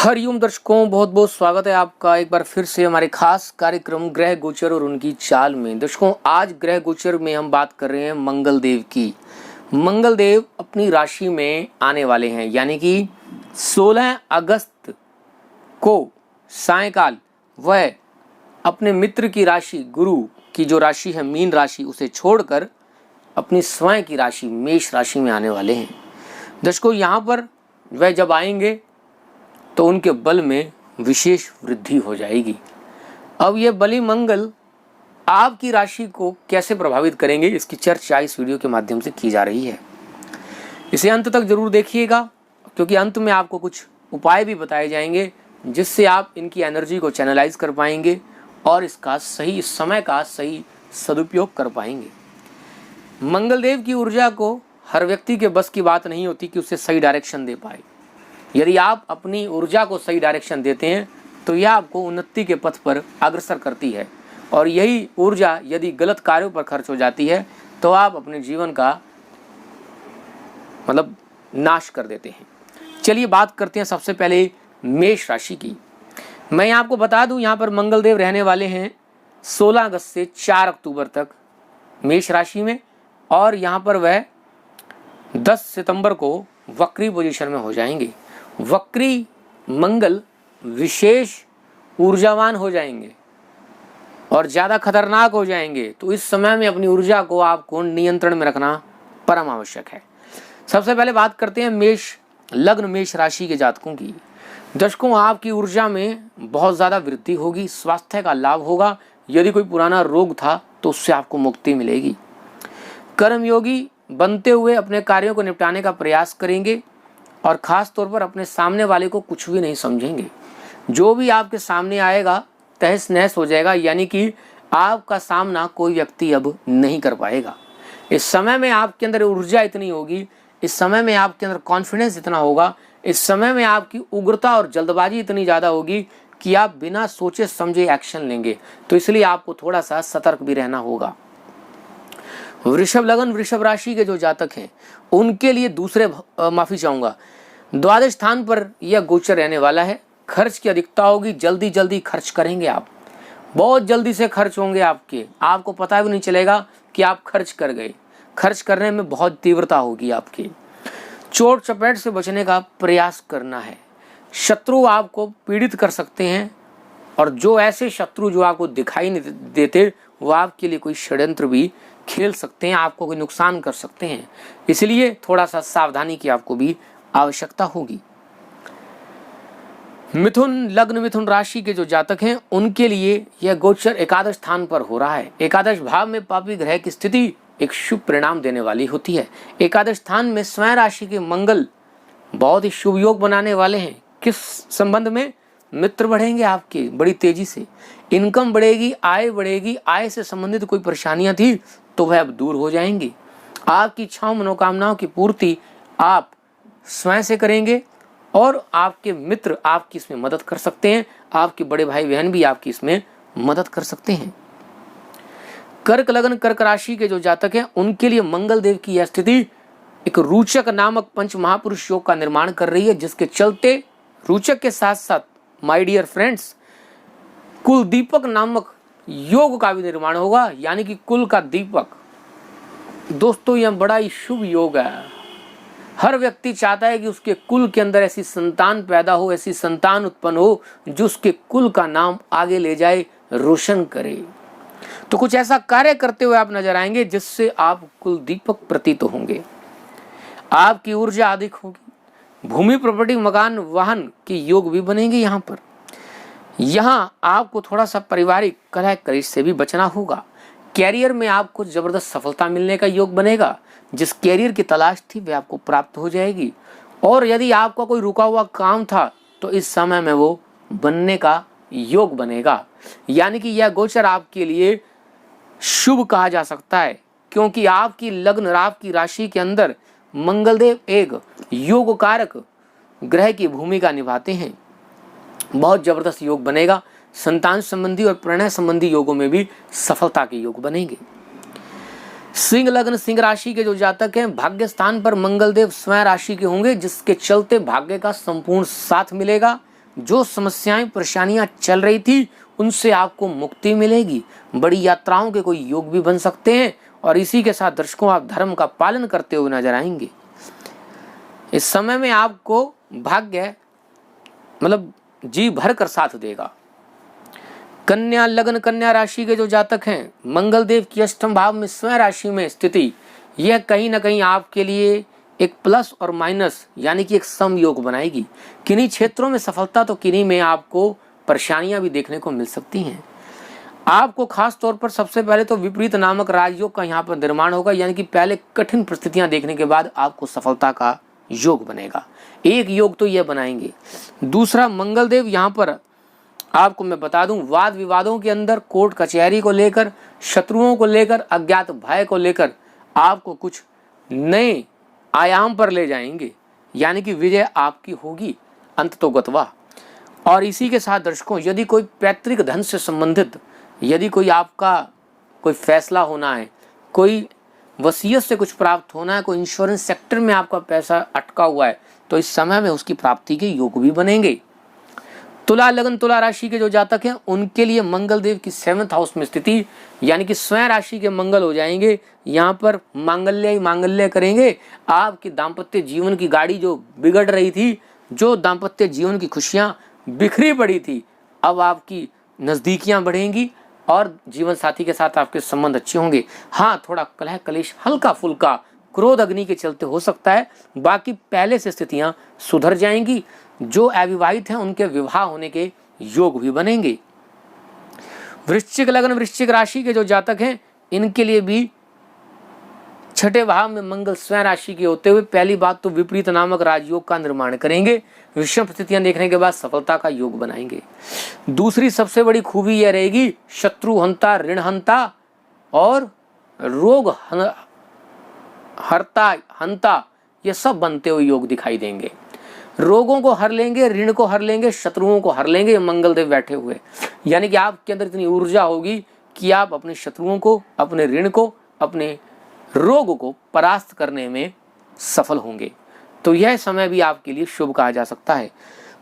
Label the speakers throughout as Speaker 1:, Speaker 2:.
Speaker 1: हरिओम दर्शकों, बहुत बहुत स्वागत है आपका एक बार फिर से हमारे खास कार्यक्रम ग्रह गोचर और उनकी चाल में। दर्शकों, आज ग्रह गोचर में हम बात कर रहे हैं मंगल देव की। मंगल देव अपनी राशि में आने वाले हैं, यानी कि 16 अगस्त को सायंकाल वह अपने मित्र की राशि गुरु की जो राशि है मीन राशि, उसे छोड़कर अपनी स्वयं की राशि मेष राशि में आने वाले हैं। दर्शकों, यहाँ पर वह जब आएंगे तो उनके बल में विशेष वृद्धि हो जाएगी। अब यह बली मंगल आपकी राशि को कैसे प्रभावित करेंगे, इसकी चर्चा इस वीडियो के माध्यम से की जा रही है। इसे अंत तक जरूर देखिएगा, क्योंकि अंत में आपको कुछ उपाय भी बताए जाएंगे जिससे आप इनकी एनर्जी को चैनलाइज कर पाएंगे और इसका सही समय का सही सदुपयोग कर पाएंगे। मंगल देव की ऊर्जा को हर व्यक्ति के बस की बात नहीं होती कि उसे सही डायरेक्शन दे पाए। यदि आप अपनी ऊर्जा को सही डायरेक्शन देते हैं तो यह आपको उन्नति के पथ पर अग्रसर करती है, और यही ऊर्जा यदि गलत कार्यों पर खर्च हो जाती है तो आप अपने जीवन का नाश कर देते हैं। चलिए बात करते हैं सबसे पहले मेष राशि की। मैं आपको बता दूं, यहाँ पर मंगल देव रहने वाले हैं 16 अगस्त से 4 अक्टूबर तक मेष राशि में, और यहाँ पर वह 10 सितंबर को वक्री पोजीशन में हो जाएंगे। वक्री मंगल विशेष ऊर्जावान हो जाएंगे और ज़्यादा खतरनाक हो जाएंगे, तो इस समय में अपनी ऊर्जा को आपको नियंत्रण में रखना परम आवश्यक है। सबसे पहले बात करते हैं मेष लग्न मेष राशि के जातकों की। दर्शकों, आपकी ऊर्जा में बहुत ज़्यादा वृद्धि होगी, स्वास्थ्य का लाभ होगा। यदि कोई पुराना रोग था तो उससे आपको मुक्ति मिलेगी। कर्मयोगी बनते हुए अपने कार्यों को निपटाने का प्रयास करेंगे और ख़ास तौर पर अपने सामने वाले को कुछ भी नहीं समझेंगे। जो भी आपके सामने आएगा तहस नहस हो जाएगा, यानी कि आपका सामना कोई व्यक्ति अब नहीं कर पाएगा। इस समय में आपके अंदर ऊर्जा इतनी होगी, इस समय में आपके अंदर कॉन्फिडेंस इतना होगा, इस समय में आपकी उग्रता और जल्दबाजी इतनी ज़्यादा होगी कि आप बिना सोचे समझे एक्शन लेंगे। तो इसलिए आपको थोड़ा सा सतर्क भी रहना होगा। वृषभ लगन वृषभ राशि के जो जातक हैं उनके लिए माफी चाहूँगा, द्वादश स्थान पर यह गोचर रहने वाला है। खर्च की अधिकता होगी, जल्दी जल्दी खर्च करेंगे आप, बहुत जल्दी से खर्च होंगे आपको पता भी नहीं चलेगा कि आप खर्च कर गए। खर्च करने में बहुत तीव्रता होगी आपकी। चोट चपेट से बचने का प्रयास करना है। शत्रु आपको पीड़ित कर सकते हैं, और जो ऐसे शत्रु जो आपको दिखाई नहीं देते वो आपके लिए कोई षड्यंत्र भी खेल सकते हैं, आपको कोई नुकसान कर सकते हैं। इसलिए थोड़ा सा सावधानी की आपको भी आवश्यकता होगी। मिथुन लग्न मिथुन राशि के जो जातक हैं उनके लिए यह गोचर एकादश स्थान पर हो रहा है। एकादश भाव में पापी ग्रह की स्थिति एक शुभ परिणाम देने वाली होती है। एकादश स्थान में स्वयं राशि के मंगल बहुत ही शुभ योग बनाने वाले हैं। किस संबंध में? मित्र बढ़ेंगे आपके बड़ी तेजी से, इनकम बढ़ेगी, आय बढ़ेगी। आय से संबंधित कोई परेशानियां थी तो वह अब दूर हो जाएंगी। आपकी इच्छाओं मनोकामनाओं की पूर्ति आप स्वयं से करेंगे, और आपके मित्र आपकी इसमें मदद कर सकते हैं। आपके बड़े भाई बहन भी आपकी इसमें मदद कर सकते हैं। कर्क लगन कर्क राशि के जो जातक हैं उनके लिए मंगल देव की यह स्थिति एक रोचक नामक पंच महापुरुष योग का निर्माण कर रही है, जिसके चलते रोचक के साथ साथ माय डियर फ्रेंड्स कुल दीपक नामक योग का भी निर्माण होगा, यानी कि कुल का दीपक। दोस्तों, यह बड़ा ही शुभ योग है। हर व्यक्ति चाहता है कि उसके कुल के अंदर ऐसी संतान पैदा हो, ऐसी संतान उत्पन्न हो जो उसके कुल का नाम आगे ले जाए, रोशन करे। तो कुछ ऐसा कार्य करते हुए आप नजर आएंगे जिससे आप कुल दीपक प्रतीत होंगे। आपकी ऊर्जा अधिक होगी। भूमि प्रॉपर्टी मकान वाहन के योग भी बनेंगे। यहाँ आपको थोड़ा सा पारिवारिक कलह कलेश से भी बचना होगा। कैरियर में आपको जबरदस्त सफलता मिलने का योग बनेगा। जिस कैरियर की तलाश थी वह आपको प्राप्त हो जाएगी, और यदि आपका कोई रुका हुआ काम था तो इस समय में वो बनने का योग बनेगा। यानी कि यह गोचर आपके लिए शुभ कहा जा सकता है, क्योंकि आपकी लग्न आपकी राशि के अंदर मंगलदेव एक योग कारक ग्रह की भूमिका निभाते हैं। बहुत जबरदस्त योग बनेगा। संतान संबंधी और प्रणय संबंधी योगों में भी सफलता के योग बनेंगे। सिंह लग्न सिंह राशि के जो जातक हैं भाग्य स्थान पर मंगल देव स्वयं राशि के होंगे, जिसके चलते भाग्य का संपूर्ण साथ मिलेगा। जो समस्याएं परेशानियां चल रही थी उनसे आपको मुक्ति मिलेगी। बड़ी यात्राओं के कोई योग भी बन सकते हैं और इसी के साथ दर्शकों आप धर्म का पालन करते हुए नजर आएंगे। इस समय में आपको भाग्य मतलब जी भर कर साथ देगा। कन्या लग्न कन्या राशि के जो जातक हैं, मंगल देव की अष्टम भाव में स्वयं राशि में स्थिति, यह कहीं ना कहीं आपके लिए एक प्लस और माइनस यानी कि एक सम योग बनाएगी। किन्हीं क्षेत्रों में सफलता तो किन्हीं में आपको परेशानियां भी देखने को मिल सकती हैं। आपको खास तौर पर सबसे पहले तो विपरीत नामक राजयोग का यहाँ पर निर्माण होगा, यानी कि पहले कठिन परिस्थितियां देखने के बाद आपको सफलता का योग बनेगा। एक योग तो यह बनाएंगे। दूसरा, मंगल देव यहाँ पर आपको मैं बता दूं, वाद विवादों के अंदर कोर्ट कचहरी को लेकर, शत्रुओं को लेकर, अज्ञात भय को लेकर आपको कुछ नए आयाम पर ले जाएंगे, यानी कि विजय आपकी होगी अंततोगत्वा। और इसी के साथ दर्शकों, यदि कोई पैतृक धन से संबंधित यदि कोई आपका कोई फैसला होना है, कोई वसीयत से कुछ प्राप्त होना है, कोई इंश्योरेंस सेक्टर में आपका पैसा अटका हुआ है, तो इस समय में उसकी प्राप्ति के योग भी बनेंगे। तुला लग्न तुला राशि के जो जातक हैं उनके लिए मंगल देव की 7th हाउस में स्थिति, यानी कि स्वयं राशि के मंगल हो जाएंगे। यहाँ पर मांगल्य ही मांगल्य करेंगे। आपकी दाम्पत्य जीवन की गाड़ी जो बिगड़ रही थी, जो दाम्पत्य जीवन की खुशियाँ बिखरी पड़ी थी, अब आपकी नज़दीकियाँ बढ़ेंगी और जीवन साथी के साथ आपके संबंध अच्छे होंगे। हाँ, थोड़ा कलह कलेश हल्का फुल्का क्रोध अग्नि के चलते हो सकता है, बाकी पहले से स्थितियां सुधर जाएंगी। जो अविवाहित हैं उनके विवाह होने के योग भी बनेंगे। वृश्चिक लग्न वृश्चिक राशि के जो जातक हैं इनके लिए भी 6ठे भाव में मंगल स्वयं राशि के होते हुए पहली बात तो विपरीत नामक राजयोग का निर्माण करेंगे। विषम स्थितियां देखने के बाद सफलता का योग बनाएंगे। दूसरी सबसे बड़ी खूबी यह रहेगी, शत्रु हंता, ऋण हंता और रोग हरता हंता, ये सब बनते हुए योग दिखाई देंगे। रोगों को हर लेंगे, ऋण को हर लेंगे, शत्रुओं को हर लेंगे, मंगल देव बैठे हुए। यानी कि आपके अंदर इतनी ऊर्जा होगी कि आप अपने शत्रुओं को, अपने ऋण को, अपने रोग को परास्त करने में सफल होंगे। तो यह समय भी आपके लिए शुभ कहा जा सकता है।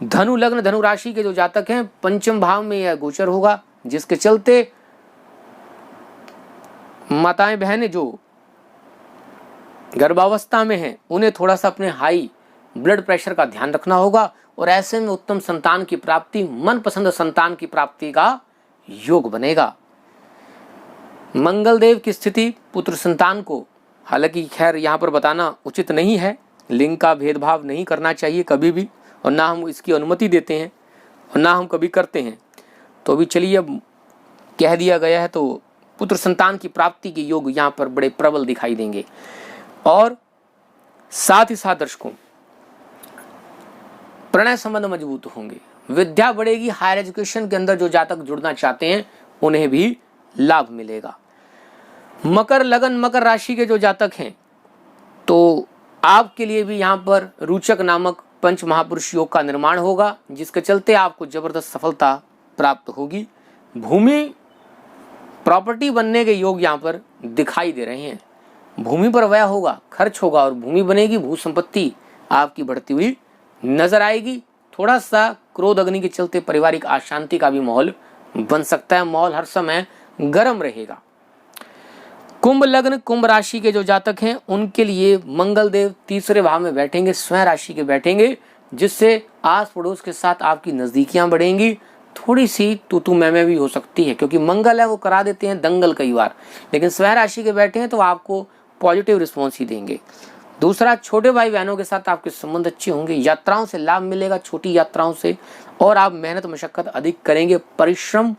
Speaker 1: धनु लग्न धनु राशि के जो जातक हैं 5म भाव में यह गोचर होगा, जिसके चलते माताएं बहनें जो गर्भावस्था में हैं उन्हें थोड़ा सा अपने हाई ब्लड प्रेशर का ध्यान रखना होगा और ऐसे में उत्तम संतान की प्राप्ति, मनपसंद संतान की प्राप्ति का योग बनेगा। मंगल देव की स्थिति पुत्र संतान को, हालांकि खैर यहाँ पर बताना उचित नहीं है, लिंग का भेदभाव नहीं करना चाहिए कभी भी, और ना हम इसकी अनुमति देते हैं और ना हम कभी करते हैं। तो अभी चलिए अब कह दिया गया है, तो पुत्र संतान की प्राप्ति के योग यहाँ पर बड़े प्रबल दिखाई देंगे। और साथ ही साथ दर्शकों, प्रणय संबंध मजबूत होंगे, विद्या बढ़ेगी। हायर एजुकेशन के अंदर जो जातक जुड़ना चाहते हैं उन्हें भी लाभ मिलेगा। मकर लगन मकर राशि के जो जातक हैं तो आपके लिए भी यहाँ पर रोचक नामक पंच महापुरुष योग का निर्माण होगा, जिसके चलते आपको जबरदस्त सफलता प्राप्त होगी। भूमि प्रॉपर्टी बनने के योग यहाँ पर दिखाई दे रहे हैं। भूमि पर व्यय होगा, खर्च होगा और भूमि बनेगी, भू संपत्ति आपकी बढ़ती हुई नजर आएगी। थोड़ा सा क्रोध अग्नि के चलते पारिवारिक अशांति का भी माहौल बन सकता है। माहौल हर समय गर्म रहेगा। कुंभ लग्न कुंभ राशि के जो जातक हैं उनके लिए मंगल देव 3रे भाव में बैठेंगे, स्वयं राशि के बैठेंगे, जिससे आस पड़ोस के साथ आपकी नजदीकियां बढ़ेंगी। थोड़ी सी तू मैं भी हो सकती है, क्योंकि मंगल है वो करा देते हैं दंगल कई बार, लेकिन स्वयं राशि के बैठे हैं तो आपको पॉजिटिव रिस्पॉन्स ही देंगे। दूसरा, छोटे भाई बहनों के साथ आपके संबंध अच्छे होंगे, यात्राओं से लाभ मिलेगा, छोटी यात्राओं से, और आप मेहनत मशक्कत अधिक करेंगे, परिश्रम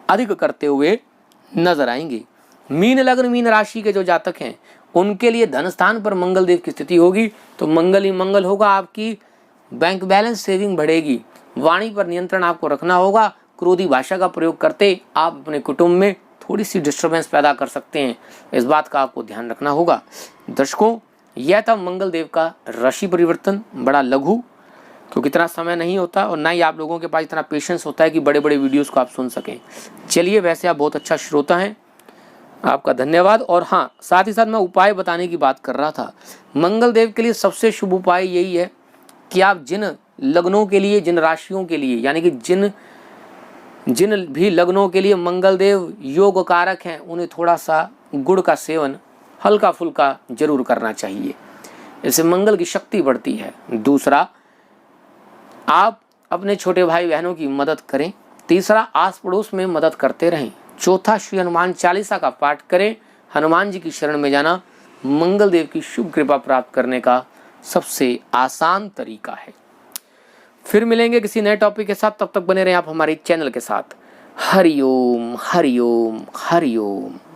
Speaker 1: अधिक करते हुए नजर आएंगे। मीन लग्न मीन राशि के जो जातक हैं उनके लिए धन स्थान पर मंगल देव की स्थिति होगी, तो मंगल ही मंगल होगा। आपकी बैंक बैलेंस सेविंग बढ़ेगी। वाणी पर नियंत्रण आपको रखना होगा। क्रोधी भाषा का प्रयोग करते आप अपने कुटुंब में थोड़ी सी डिस्टर्बेंस पैदा कर सकते हैं, इस बात का आपको ध्यान रखना होगा। दर्शकों, यह था मंगल देव का राशि परिवर्तन, बड़ा लघु, क्योंकि इतना समय नहीं होता और ना ही आप लोगों के पास इतना पेशेंस होता है कि बड़े बड़े वीडियोस को आप सुन सकें। चलिए, वैसे आप बहुत अच्छा श्रोता हैं, आपका धन्यवाद। और हाँ, साथ ही साथ मैं उपाय बताने की बात कर रहा था। मंगल देव के लिए सबसे शुभ उपाय यही है कि आप जिन लग्नों के लिए, जिन राशियों के लिए, यानी कि जिन भी लग्नों के लिए मंगलदेव योग कारक हैं, उन्हें थोड़ा सा गुड़ का सेवन हल्का फुल्का जरूर करना चाहिए। इससे मंगल की शक्ति बढ़ती है। दूसरा, आप अपने छोटे भाई बहनों की मदद करें। तीसरा, आस पड़ोस में मदद करते रहें। चौथा, श्री हनुमान चालीसा का पाठ करें। हनुमान जी की शरण में जाना मंगल देव की शुभ कृपा प्राप्त करने का सबसे आसान तरीका है। फिर मिलेंगे किसी नए टॉपिक के साथ, तब तक बने रहें आप हमारे चैनल के साथ। हरिओम हरिओम हरिओम।